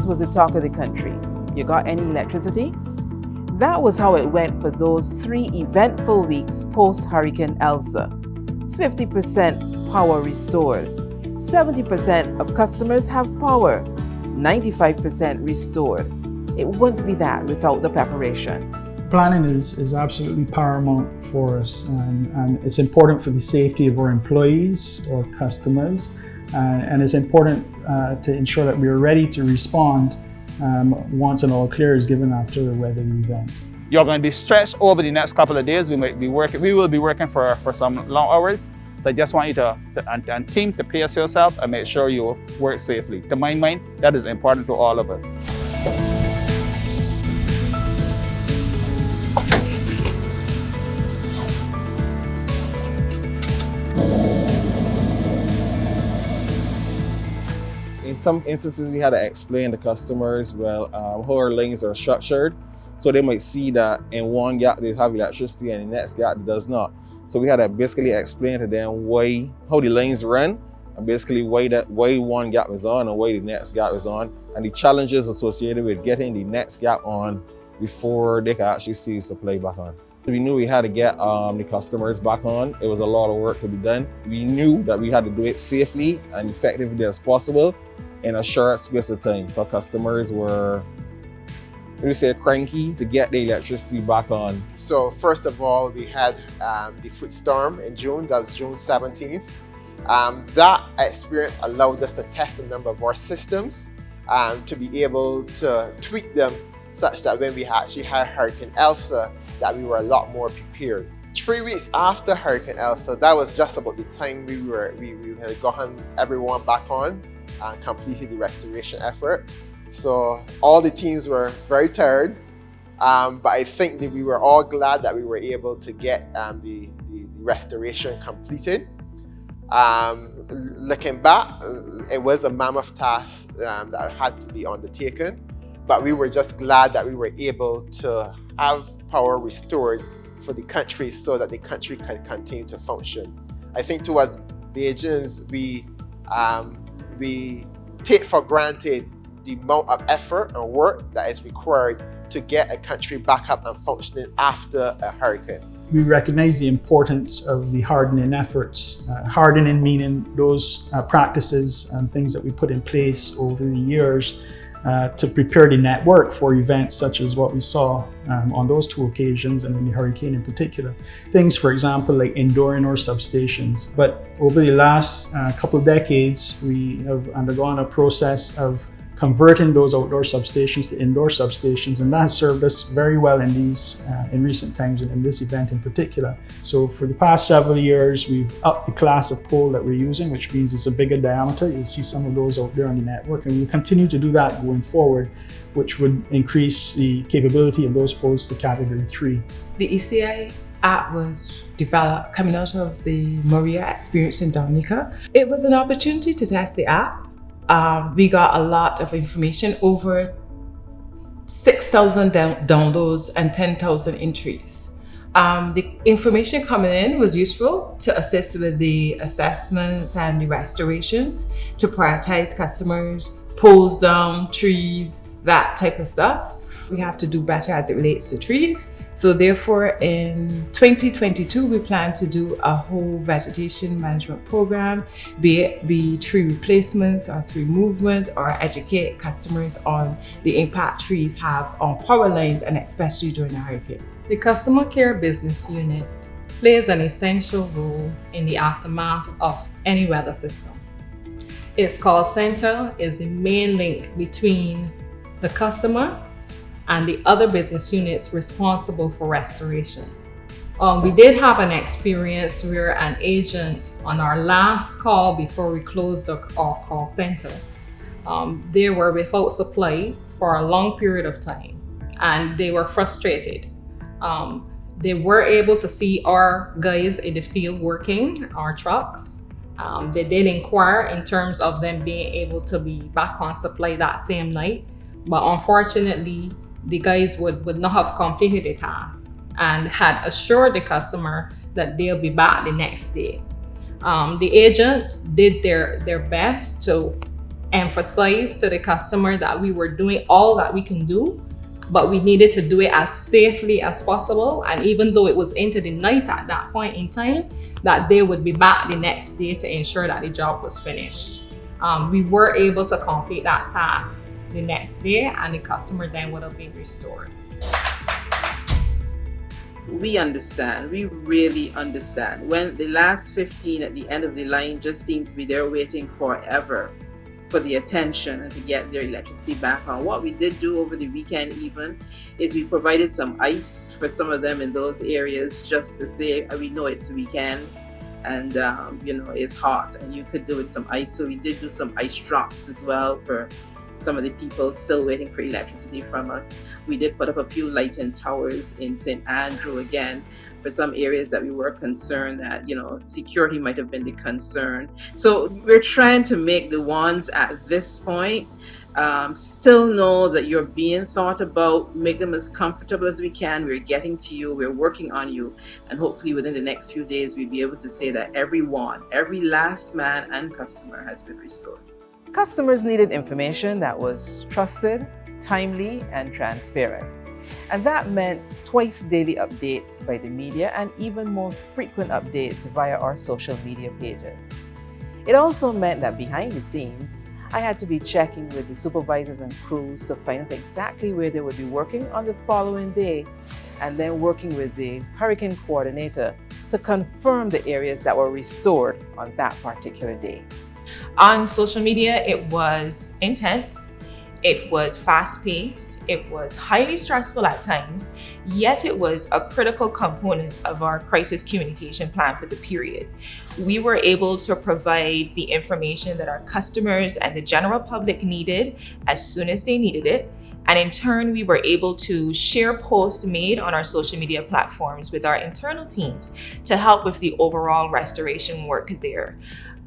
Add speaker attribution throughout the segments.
Speaker 1: was the talk of the country. You got any electricity? That was how it went for those 3 eventful weeks post-Hurricane Elsa. 50% power restored. 70% of customers have power. 95% restored. It wouldn't be that without the preparation.
Speaker 2: Planning is absolutely paramount for us, and it's important for the safety of our employees or customers, and it's important to ensure that we are ready to respond once an all clear is given after the weather event.
Speaker 3: You're going to be stretched over the next couple of days. We will be working for some long hours. So I just want you and team to pace yourself and make sure you work safely. To my mind, that is important to all of us.
Speaker 4: In some instances, we had to explain to customers, how our lanes are structured. So they might see that in one gap they have electricity and the next gap does not. So we had to basically explain to them how the lanes run, and basically why one gap is on and why the next gap is on, and the challenges associated with getting the next gap on before they can actually see the supply back on. We knew we had to get the customers back on. It was a lot of work to be done. We knew that we had to do it safely and effectively as possible in a short space of time. Our customers were, cranky to get the electricity back on.
Speaker 5: So first of all, we had the foot storm in June. That was June 17th. That experience allowed us to test a number of our systems to be able to tweak them such that when we actually had Hurricane Elsa, that we were a lot more prepared. 3 weeks after Hurricane Elsa, that was just about the time we had gotten everyone back on and completed the restoration effort. So all the teams were very tired, but I think that we were all glad that we were able to get the restoration completed. Looking back, it was a mammoth task that had to be undertaken, but we were just glad that we were able to have power restored for the country so that the country could continue to function. I think towards Bajans, we take for granted the amount of effort and work that is required to get a country back up and functioning after a hurricane.
Speaker 2: We recognize the importance of the hardening efforts. Hardening meaning those practices and things that we put in place over the years to prepare the network for events such as what we saw on those 2 occasions and in the hurricane in particular. Things, for example, like indoor substations. But over the last couple of decades, we have undergone a process of converting those outdoor substations to indoor substations, and that has served us very well in recent times and in this event in particular. So for the past several years, we've upped the class of pole that we're using, which means it's a bigger diameter. You'll see some of those out there on the network, and we'll continue to do that going forward, which would increase the capability of those poles to category 3.
Speaker 6: The ECI app was developed coming out of the Maria experience in Dominica. It was an opportunity to test the app. We got a lot of information, over 6,000 downloads and 10,000 entries. The information coming in was useful to assist with the assessments and the restorations, to prioritize customers, poles down, trees, that type of stuff. We have to do better as it relates to trees. So therefore, in 2022, we plan to do a whole vegetation management program, be it tree replacements or tree movement, or educate customers on the impact trees have on power lines, and especially during a hurricane.
Speaker 7: The Customer Care Business Unit plays an essential role in the aftermath of any weather system. Its call center is the main link between the customer and the other business units responsible for restoration. We did have an experience where an agent on our last call before we closed our call center, they were without supply for a long period of time, and they were frustrated. They were able to see our guys in the field working, our trucks. They did inquire in terms of them being able to be back on supply that same night, but unfortunately, the guys would not have completed the task and had assured the customer that they'll be back the next day. The agent did their best to emphasize to the customer that we were doing all that we can do, but we needed to do it as safely as possible. And even though it was into the night at that point in time, that they would be back the next day to ensure that the job was finished. We were able to complete that task the next day, and the customer then would have been restored.
Speaker 1: We understand, we really understand. When the last 15 at the end of the line just seem to be there waiting forever for the attention and to get their electricity back on. What we did do over the weekend even is we provided some ice for some of them in those areas, just to say, we know it's weekend and it's hot and you could do with some ice. So we did do some ice drops as well for some of the people still waiting for electricity from us. We did put up a few lighting towers in St. Andrew again for some areas that we were concerned that, security might have been the concern. So we're trying to make the ones at this point still know that you're being thought about, make them as comfortable as we can. We're getting to you, we're working on you, and hopefully within the next few days we'll be able to say that everyone, every last man and customer has been restored. Customers needed information that was trusted, timely, and transparent. And that meant twice daily updates by the media and even more frequent updates via our social media pages. It also meant that behind the scenes, I had to be checking with the supervisors and crews to find out exactly where they would be working on the following day, and then working with the hurricane coordinator to confirm the areas that were restored on that particular day.
Speaker 6: On social media, it was intense, it was fast-paced, it was highly stressful at times, yet it was a critical component of our crisis communication plan for the period. We were able to provide the information that our customers and the general public needed as soon as they needed it. And in turn, we were able to share posts made on our social media platforms with our internal teams to help with the overall restoration work there.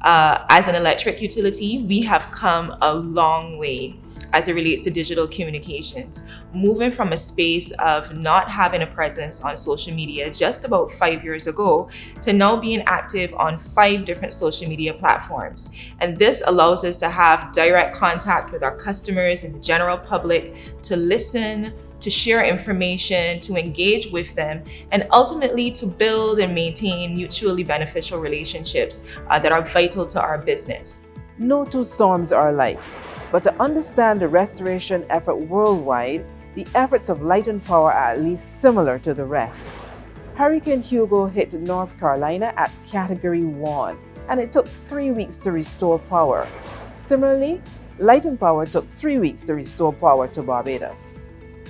Speaker 6: As an electric utility, we have come a long way as it relates to digital communications, moving from a space of not having a presence on social media just about 5 years ago to now being active on 5 different social media platforms. And this allows us to have direct contact with our customers and the general public to listen, to share information, to engage with them, and ultimately to build and maintain mutually beneficial relationships that are vital to our business.
Speaker 1: No two storms are alike, but to understand the restoration effort worldwide, the efforts of Light and Power are at least similar to the rest. Hurricane Hugo hit North Carolina at Category 1, and it took 3 weeks to restore power. Similarly, Light and Power took 3 weeks to restore power to Barbados.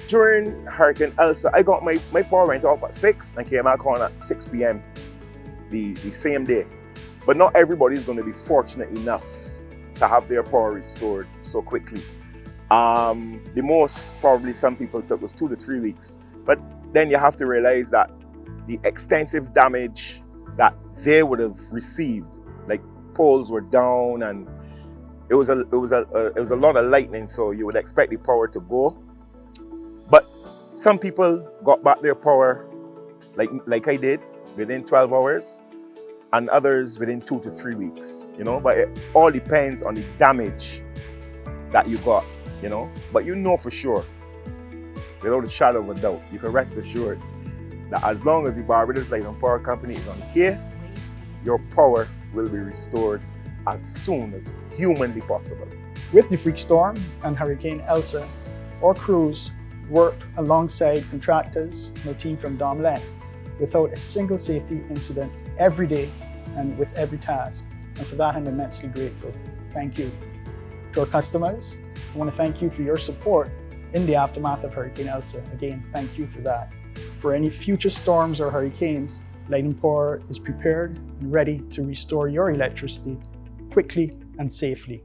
Speaker 8: During Hurricane Elsa, I got my power went off at 6 and came back on at 6 p.m. the same day. But not everybody is going to be fortunate enough to have their power restored so quickly. The most probably some people took was 2 to 3 weeks. But then you have to realize that the extensive damage that they would have received, like poles were down and it was a lot of lightning, so you would expect the power to go. But some people got back their power like I did within 12 hours and others within 2 to 3 weeks, but it all depends on the damage that you got, but for sure, without a shadow of a doubt, you can rest assured that as long as the Barbados Light and Power Company is on the case, your power will be restored as soon as humanly possible.
Speaker 2: With the freak storm and Hurricane Elsa, our crews worked alongside contractors and a team from Domlet without a single safety incident every day and with every task. And for that, I'm immensely grateful. Thank you. To our customers, I want to thank you for your support in the aftermath of Hurricane Elsa. Again, thank you for that. For any future storms or hurricanes, Light and Power is prepared and ready to restore your electricity quickly and safely.